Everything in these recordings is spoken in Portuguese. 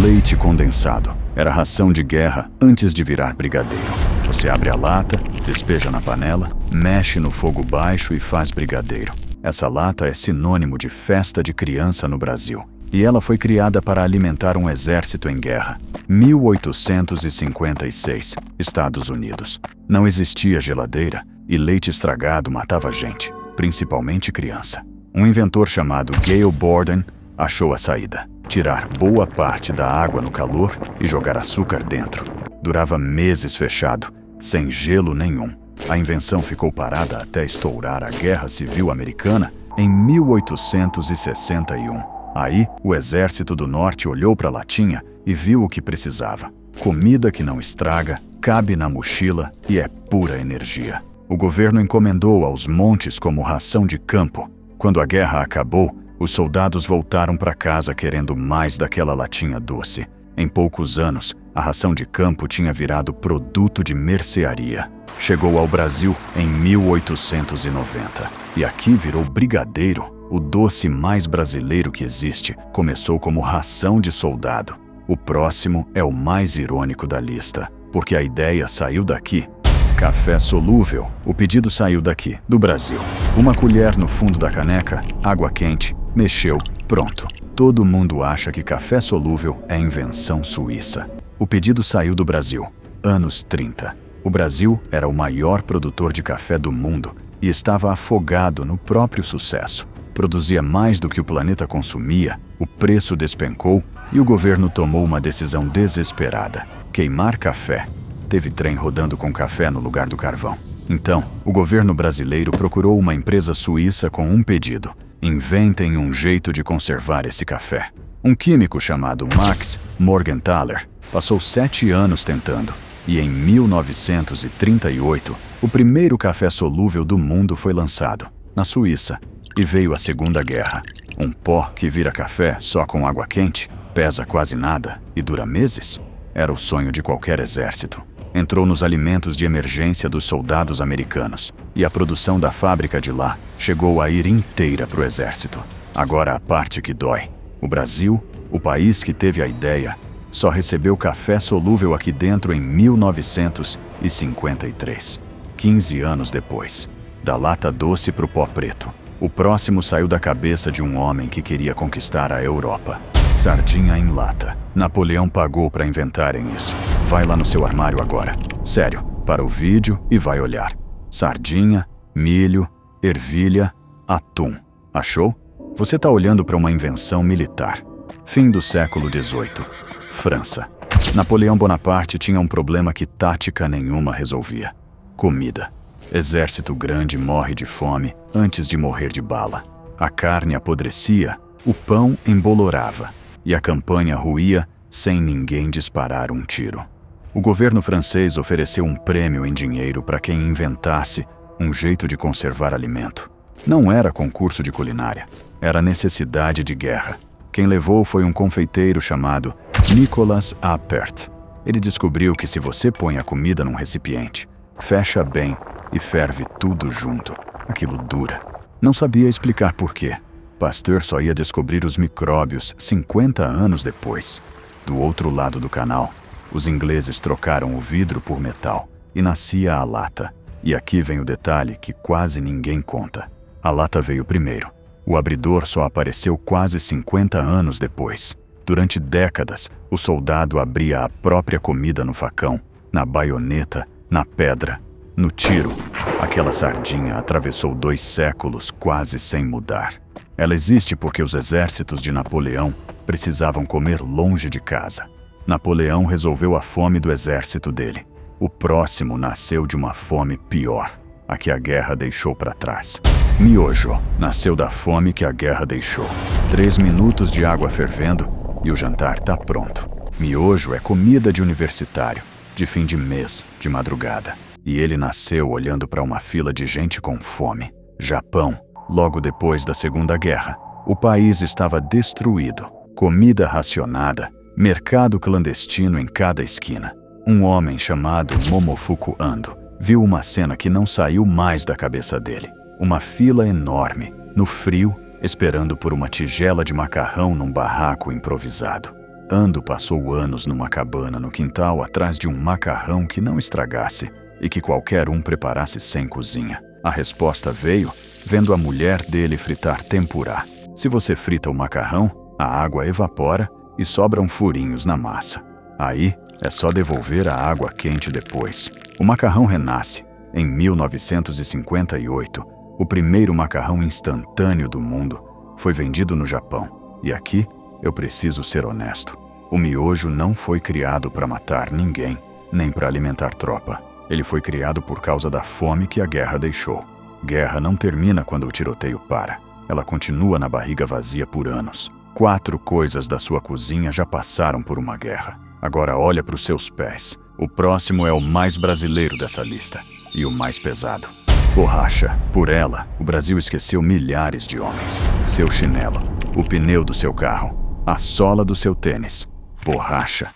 Leite condensado. Era ração de guerra antes de virar brigadeiro. Você abre a lata, despeja na panela, mexe no fogo baixo e faz brigadeiro. Essa lata é sinônimo de festa de criança no Brasil. E ela foi criada para alimentar um exército em guerra. 1856, Estados Unidos. Não existia geladeira e leite estragado matava gente, principalmente criança. Um inventor chamado Gale Borden achou a saída: tirar boa parte da água no calor e jogar açúcar dentro. Durava meses fechado, sem gelo nenhum. A invenção ficou parada até estourar a Guerra Civil Americana em 1861. Aí, o Exército do Norte olhou para a latinha e viu o que precisava. Comida que não estraga, cabe na mochila e é pura energia. O governo encomendou aos montes como ração de campo. Quando a guerra acabou, os soldados voltaram para casa querendo mais daquela latinha doce. Em poucos anos, a ração de campo tinha virado produto de mercearia. Chegou ao Brasil em 1890 e aqui virou brigadeiro. O doce mais brasileiro que existe começou como ração de soldado. O próximo é o mais irônico da lista, porque a ideia saiu daqui. Café solúvel. O pedido saiu daqui, do Brasil. Uma colher no fundo da caneca, água quente, mexeu, pronto. Todo mundo acha que café solúvel é invenção suíça. O pedido saiu do Brasil, anos 30. O Brasil era o maior produtor de café do mundo e estava afogado no próprio sucesso. Produzia mais do que o planeta consumia, o preço despencou e o governo tomou uma decisão desesperada: queimar café. Teve trem rodando com café no lugar do carvão. Então, o governo brasileiro procurou uma empresa suíça com um pedido: inventem um jeito de conservar esse café. Um químico chamado Max Morgenthaler passou 7 anos tentando, e em 1938, o primeiro café solúvel do mundo foi lançado, na Suíça. E veio a Segunda Guerra. Um pó que vira café só com água quente, pesa quase nada e dura meses? Era o sonho de qualquer exército. Entrou nos alimentos de emergência dos soldados americanos, e a produção da fábrica de lá chegou a ir inteira para o exército. Agora a parte que dói. O Brasil, o país que teve a ideia, só recebeu café solúvel aqui dentro em 1953. 15 anos depois. Da lata doce para o pó preto. O próximo saiu da cabeça de um homem que queria conquistar a Europa. Sardinha em lata. Napoleão pagou para inventarem isso. Vai lá no seu armário agora. Sério, para o vídeo e vai olhar. Sardinha, milho, ervilha, atum. Achou? Você está olhando para uma invenção militar. Fim do século XVIII. França. Napoleão Bonaparte tinha um problema que tática nenhuma resolvia: comida. Exército grande morre de fome antes de morrer de bala. A carne apodrecia, o pão embolorava e a campanha ruía sem ninguém disparar um tiro. O governo francês ofereceu um prêmio em dinheiro para quem inventasse um jeito de conservar alimento. Não era concurso de culinária, era necessidade de guerra. Quem levou foi um confeiteiro chamado Nicolas Appert. Ele descobriu que se você põe a comida num recipiente, fecha bem e ferve tudo junto, aquilo dura. Não sabia explicar por quê. Pasteur só ia descobrir os micróbios 50 anos depois. Do outro lado do canal, os ingleses trocaram o vidro por metal e nascia a lata. E aqui vem o detalhe que quase ninguém conta. A lata veio primeiro. O abridor só apareceu quase 50 anos depois. Durante décadas, o soldado abria a própria comida no facão, na baioneta, na pedra, no tiro. Aquela sardinha atravessou 2 séculos quase sem mudar. Ela existe porque os exércitos de Napoleão precisavam comer longe de casa. Napoleão resolveu a fome do exército dele. O próximo nasceu de uma fome pior, a que a guerra deixou para trás. Miojo nasceu da fome que a guerra deixou. 3 minutos de água fervendo e o jantar tá pronto. Miojo é comida de universitário, de fim de mês, de madrugada. E ele nasceu olhando para uma fila de gente com fome. Japão. Logo depois da Segunda Guerra, o país estava destruído. Comida racionada, mercado clandestino em cada esquina. Um homem chamado Momofuku Ando viu uma cena que não saiu mais da cabeça dele. Uma fila enorme, no frio, esperando por uma tigela de macarrão num barraco improvisado. Ando passou anos numa cabana no quintal atrás de um macarrão que não estragasse e que qualquer um preparasse sem cozinha. A resposta veio vendo a mulher dele fritar tempurá. Se você frita o macarrão, a água evapora e sobram furinhos na massa. Aí é só devolver a água quente depois. O macarrão renasce. Em 1958, o primeiro macarrão instantâneo do mundo foi vendido no Japão. E aqui eu preciso ser honesto. O miojo não foi criado para matar ninguém, nem para alimentar tropa. Ele foi criado por causa da fome que a guerra deixou. Guerra não termina quando o tiroteio para. Ela continua na barriga vazia por anos. 4 coisas da sua cozinha já passaram por uma guerra. Agora olha para os seus pés. O próximo é o mais brasileiro dessa lista. E o mais pesado. Borracha. Por ela, o Brasil esqueceu milhares de homens. Seu chinelo, o pneu do seu carro, a sola do seu tênis. Borracha.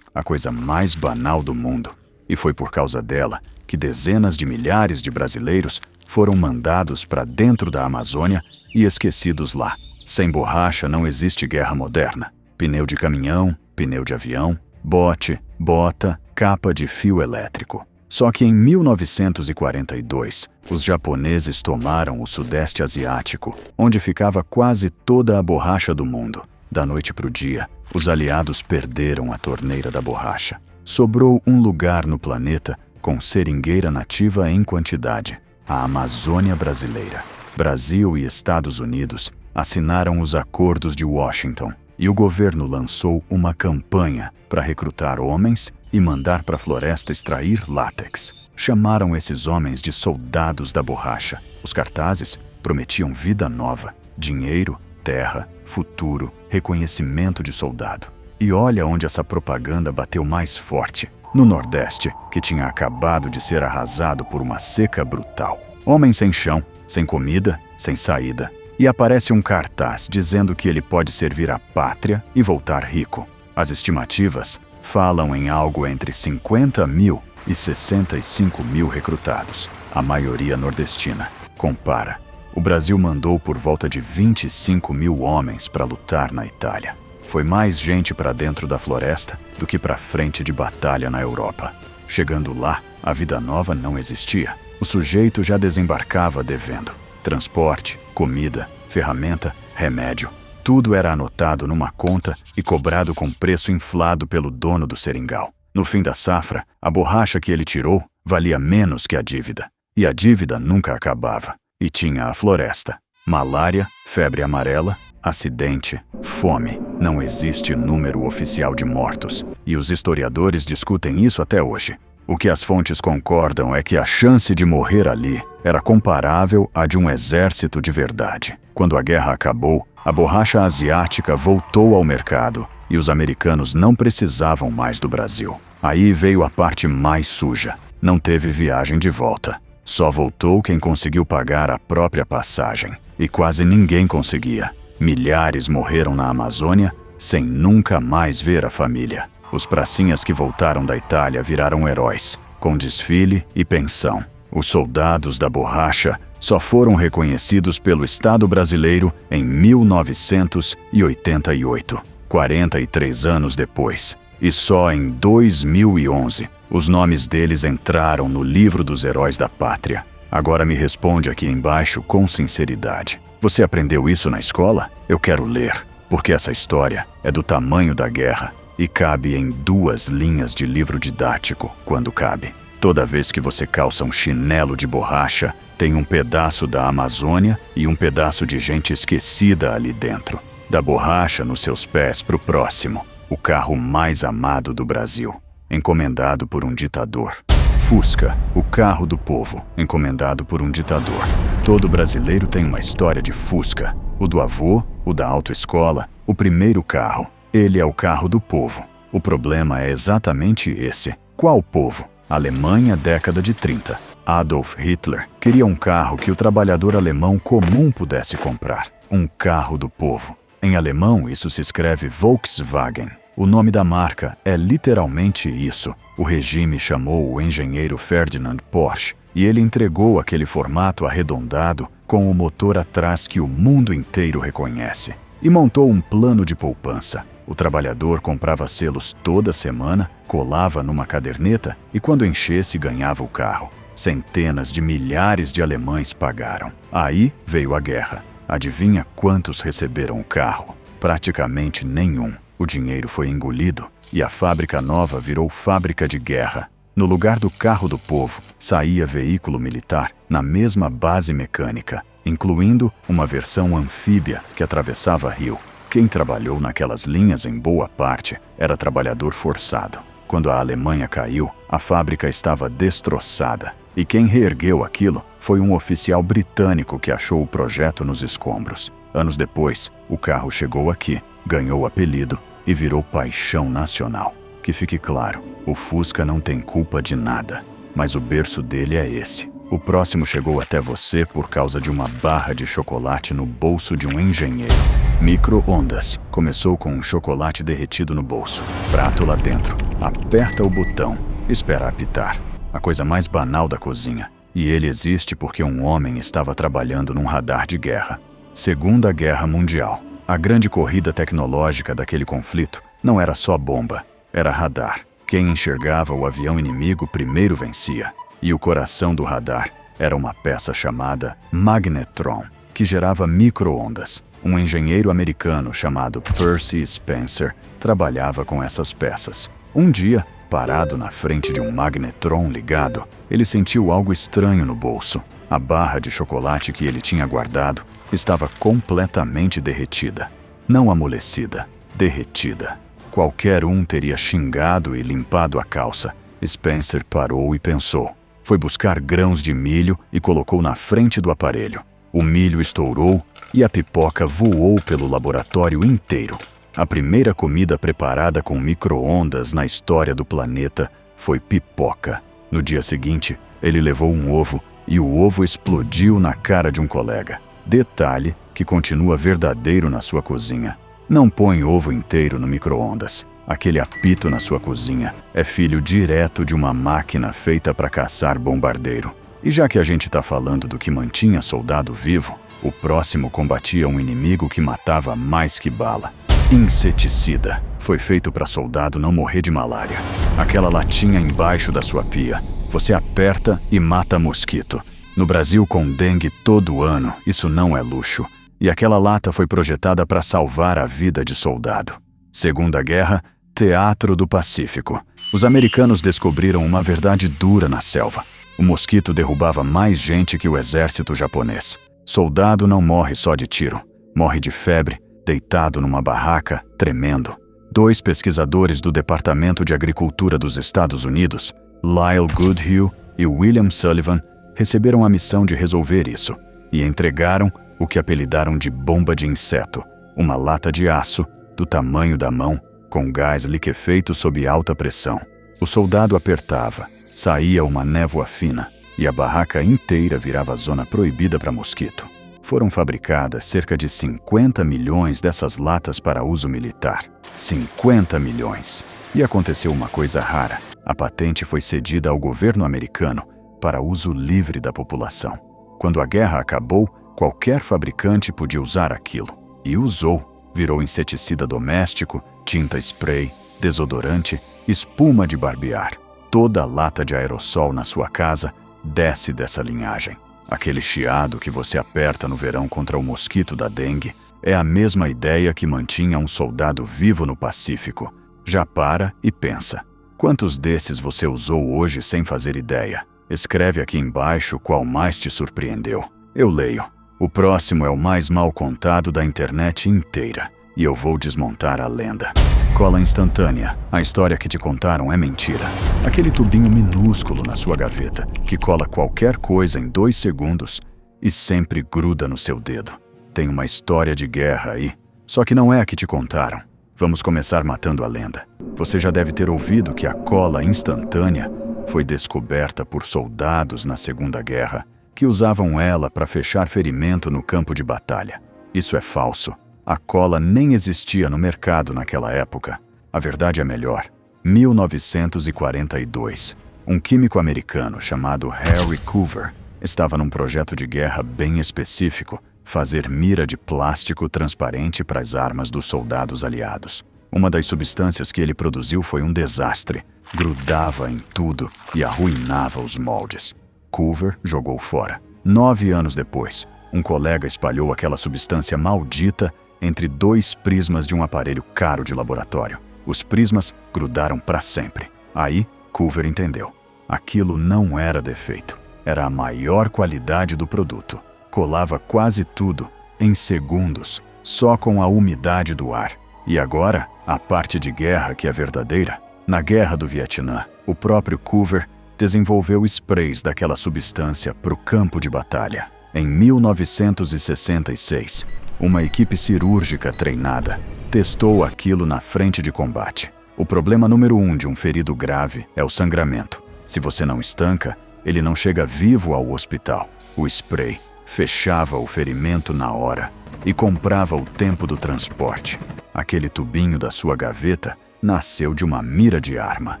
A coisa mais banal do mundo. E foi por causa dela que dezenas de milhares de brasileiros foram mandados para dentro da Amazônia e esquecidos lá. Sem borracha não existe guerra moderna. Pneu de caminhão, pneu de avião, bote, bota, capa de fio elétrico. Só que em 1942, os japoneses tomaram o Sudeste Asiático, onde ficava quase toda a borracha do mundo. Da noite para o dia, os aliados perderam a torneira da borracha. Sobrou um lugar no planeta com seringueira nativa em quantidade, a Amazônia brasileira. Brasil e Estados Unidos assinaram os Acordos de Washington e o governo lançou uma campanha para recrutar homens e mandar para a floresta extrair látex. Chamaram esses homens de soldados da borracha. Os cartazes prometiam vida nova, dinheiro, terra, futuro, reconhecimento de soldado. E olha onde essa propaganda bateu mais forte. No Nordeste, que tinha acabado de ser arrasado por uma seca brutal. Homem sem chão, sem comida, sem saída. E aparece um cartaz dizendo que ele pode servir a pátria e voltar rico. As estimativas falam em algo entre 50 mil e 65 mil recrutados, a maioria nordestina. Compara, o Brasil mandou por volta de 25 mil homens para lutar na Itália. Foi mais gente para dentro da floresta do que para frente de batalha na Europa. Chegando lá, a vida nova não existia. O sujeito já desembarcava devendo. Transporte, comida, ferramenta, remédio. Tudo era anotado numa conta e cobrado com preço inflado pelo dono do seringal. No fim da safra, a borracha que ele tirou valia menos que a dívida. E a dívida nunca acabava. E tinha a floresta. Malária, febre amarela, acidente, fome. Não existe número oficial de mortos. E os historiadores discutem isso até hoje. O que as fontes concordam é que a chance de morrer ali era comparável à de um exército de verdade. Quando a guerra acabou, a borracha asiática voltou ao mercado e os americanos não precisavam mais do Brasil. Aí veio a parte mais suja. Não teve viagem de volta. Só voltou quem conseguiu pagar a própria passagem. E quase ninguém conseguia. Milhares morreram na Amazônia sem nunca mais ver a família. Os pracinhas que voltaram da Itália viraram heróis, com desfile e pensão. Os soldados da borracha só foram reconhecidos pelo Estado brasileiro em 1988, 43 anos depois. E só em 2011, os nomes deles entraram no livro dos heróis da pátria. Agora me responde aqui embaixo com sinceridade. Você aprendeu isso na escola? Eu quero ler, porque essa história é do tamanho da guerra e cabe em 2 linhas de livro didático, quando cabe. Toda vez que você calça um chinelo de borracha, tem um pedaço da Amazônia e um pedaço de gente esquecida ali dentro. Da borracha nos seus pés pro próximo, o carro mais amado do Brasil, encomendado por um ditador. Fusca, o carro do povo, encomendado por um ditador. Todo brasileiro tem uma história de Fusca. O do avô, o da autoescola, o primeiro carro. Ele é o carro do povo. O problema é exatamente esse. Qual povo? Alemanha, década de 30. Adolf Hitler queria um carro que o trabalhador alemão comum pudesse comprar. Um carro do povo. Em alemão, isso se escreve Volkswagen. O nome da marca é literalmente isso. O regime chamou o engenheiro Ferdinand Porsche e ele entregou aquele formato arredondado com o motor atrás que o mundo inteiro reconhece. E montou um plano de poupança. O trabalhador comprava selos toda semana, colava numa caderneta e quando enchesse ganhava o carro. Centenas de milhares de alemães pagaram. Aí veio a guerra. Adivinha quantos receberam o carro? Praticamente nenhum. O dinheiro foi engolido e a fábrica nova virou fábrica de guerra. No lugar do carro do povo, saía veículo militar na mesma base mecânica, incluindo uma versão anfíbia que atravessava rio. Quem trabalhou naquelas linhas em boa parte era trabalhador forçado. Quando a Alemanha caiu, a fábrica estava destroçada. E quem reergueu aquilo foi um oficial britânico que achou o projeto nos escombros. Anos depois, o carro chegou aqui, ganhou apelido e virou paixão nacional. Que fique claro, o Fusca não tem culpa de nada, mas o berço dele é esse. O próximo chegou até você por causa de uma barra de chocolate no bolso de um engenheiro. Micro-ondas. Começou com um chocolate derretido no bolso. Prato lá dentro. Aperta o botão. Espera apitar. A coisa mais banal da cozinha. E ele existe porque um homem estava trabalhando num radar de guerra. Segunda Guerra Mundial. A grande corrida tecnológica daquele conflito não era só bomba, era radar. Quem enxergava o avião inimigo primeiro vencia. E o coração do radar era uma peça chamada magnetron, que gerava micro-ondas. Um engenheiro americano chamado Percy Spencer trabalhava com essas peças. Um dia, parado na frente de um magnetron ligado, ele sentiu algo estranho no bolso. A barra de chocolate que ele tinha guardado estava completamente derretida. Não amolecida, derretida. Qualquer um teria xingado e limpado a calça. Spencer parou e pensou. Foi buscar grãos de milho e colocou na frente do aparelho. O milho estourou e a pipoca voou pelo laboratório inteiro. A primeira comida preparada com micro-ondas na história do planeta foi pipoca. No dia seguinte, ele levou um ovo e o ovo explodiu na cara de um colega. Detalhe que continua verdadeiro na sua cozinha. Não põe ovo inteiro no micro-ondas. Aquele apito na sua cozinha é filho direto de uma máquina feita para caçar bombardeiro. E já que a gente está falando do que mantinha soldado vivo, o próximo combatia um inimigo que matava mais que bala. Inseticida. Foi feito para soldado não morrer de malária. Aquela latinha embaixo da sua pia. Você aperta e mata mosquito. No Brasil, com dengue todo ano, isso não é luxo. E aquela lata foi projetada para salvar a vida de soldado. Segunda Guerra, Teatro do Pacífico. Os americanos descobriram uma verdade dura na selva. O mosquito derrubava mais gente que o exército japonês. Soldado não morre só de tiro. Morre de febre, deitado numa barraca, tremendo. 2 pesquisadores do Departamento de Agricultura dos Estados Unidos, Lyle Goodhue e William Sullivan, receberam a missão de resolver isso e entregaram o que apelidaram de bomba de inseto, uma lata de aço do tamanho da mão, com gás liquefeito sob alta pressão. O soldado apertava, saía uma névoa fina e a barraca inteira virava zona proibida para mosquito. Foram fabricadas cerca de 50 milhões dessas latas para uso militar. 50 milhões! E aconteceu uma coisa rara. A patente foi cedida ao governo americano para uso livre da população. Quando a guerra acabou, qualquer fabricante podia usar aquilo. E usou. Virou inseticida doméstico, tinta spray, desodorante, espuma de barbear. Toda lata de aerossol na sua casa desce dessa linhagem. Aquele chiado que você aperta no verão contra o mosquito da dengue é a mesma ideia que mantinha um soldado vivo no Pacífico. Já para e pensa. Quantos desses você usou hoje sem fazer ideia? Escreve aqui embaixo qual mais te surpreendeu. Eu leio. O próximo é o mais mal contado da internet inteira. E eu vou desmontar a lenda. Cola instantânea. A história que te contaram é mentira. Aquele tubinho minúsculo na sua gaveta, que cola qualquer coisa em 2 segundos e sempre gruda no seu dedo. Tem uma história de guerra aí, só que não é a que te contaram. Vamos começar matando a lenda. Você já deve ter ouvido que a cola instantânea foi descoberta por soldados na Segunda Guerra, que usavam ela para fechar ferimento no campo de batalha. Isso é falso. A cola nem existia no mercado naquela época. A verdade é melhor. 1942. Um químico americano chamado Harry Coover estava num projeto de guerra bem específico, fazer mira de plástico transparente para as armas dos soldados aliados. Uma das substâncias que ele produziu foi um desastre. Grudava em tudo e arruinava os moldes. Culver jogou fora. 9 anos depois, um colega espalhou aquela substância maldita entre 2 prismas de um aparelho caro de laboratório. Os prismas grudaram para sempre. Aí, Culver entendeu. Aquilo não era defeito. Era a maior qualidade do produto. Colava quase tudo, em segundos, só com a umidade do ar. E agora, a parte de guerra que é verdadeira. Na Guerra do Vietnã, o próprio Culver desenvolveu sprays daquela substância para o campo de batalha. Em 1966, uma equipe cirúrgica treinada testou aquilo na frente de combate. O problema número 1 de um ferido grave é o sangramento. Se você não estanca, ele não chega vivo ao hospital. O spray fechava o ferimento na hora e comprava o tempo do transporte. Aquele tubinho da sua gaveta nasceu de uma mira de arma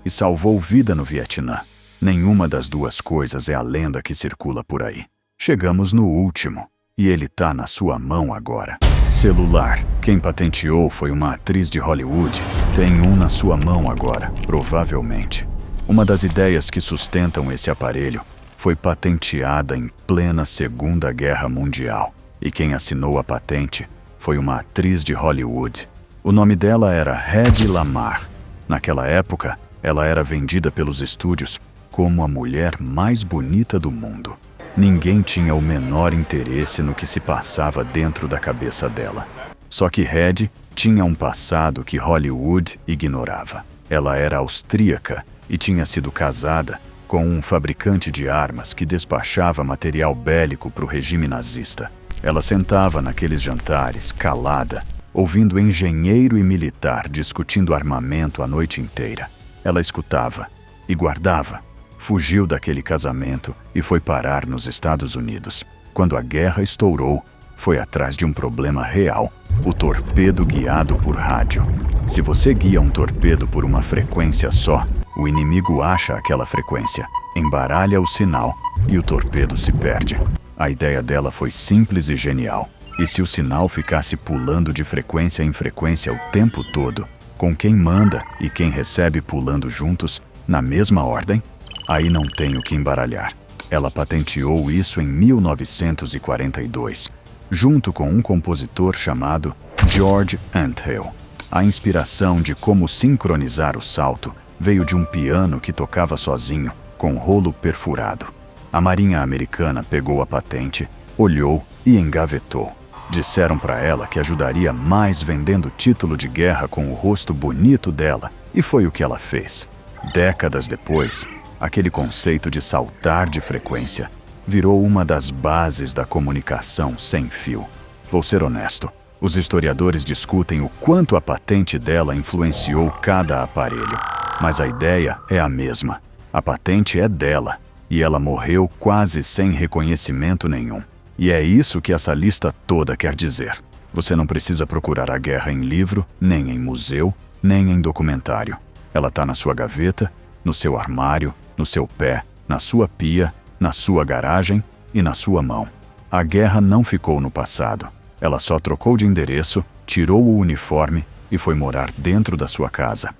e salvou vida no Vietnã. Nenhuma das duas coisas é a lenda que circula por aí. Chegamos no último, e ele tá na sua mão agora. Celular. Quem patenteou foi uma atriz de Hollywood. Tem um na sua mão agora, provavelmente. Uma das ideias que sustentam esse aparelho foi patenteada em plena Segunda Guerra Mundial. E quem assinou a patente foi uma atriz de Hollywood. O nome dela era Hedy Lamarr. Naquela época, ela era vendida pelos estúdios como a mulher mais bonita do mundo. Ninguém tinha o menor interesse no que se passava dentro da cabeça dela. Só que Hedy tinha um passado que Hollywood ignorava. Ela era austríaca e tinha sido casada com um fabricante de armas que despachava material bélico para o regime nazista. Ela sentava naqueles jantares, calada, ouvindo engenheiro e militar discutindo armamento a noite inteira. Ela escutava e guardava. Fugiu daquele casamento e foi parar nos Estados Unidos. Quando a guerra estourou, foi atrás de um problema real: o torpedo guiado por rádio. Se você guia um torpedo por uma frequência só, o inimigo acha aquela frequência, embaralha o sinal e o torpedo se perde. A ideia dela foi simples e genial. E se o sinal ficasse pulando de frequência em frequência o tempo todo, com quem manda e quem recebe pulando juntos, na mesma ordem, aí não tem o que embaralhar. Ela patenteou isso em 1942, junto com um compositor chamado George Antheil. A inspiração de como sincronizar o salto veio de um piano que tocava sozinho, com rolo perfurado. A Marinha Americana pegou a patente, olhou e engavetou. Disseram para ela que ajudaria mais vendendo título de guerra com o rosto bonito dela, e foi o que ela fez. Décadas depois, aquele conceito de saltar de frequência virou uma das bases da comunicação sem fio. Vou ser honesto, os historiadores discutem o quanto a patente dela influenciou cada aparelho, mas a ideia é a mesma. A patente é dela, e ela morreu quase sem reconhecimento nenhum. E é isso que essa lista toda quer dizer. Você não precisa procurar a guerra em livro, nem em museu, nem em documentário. Ela está na sua gaveta, no seu armário, no seu pé, na sua pia, na sua garagem e na sua mão. A guerra não ficou no passado. Ela só trocou de endereço, tirou o uniforme e foi morar dentro da sua casa.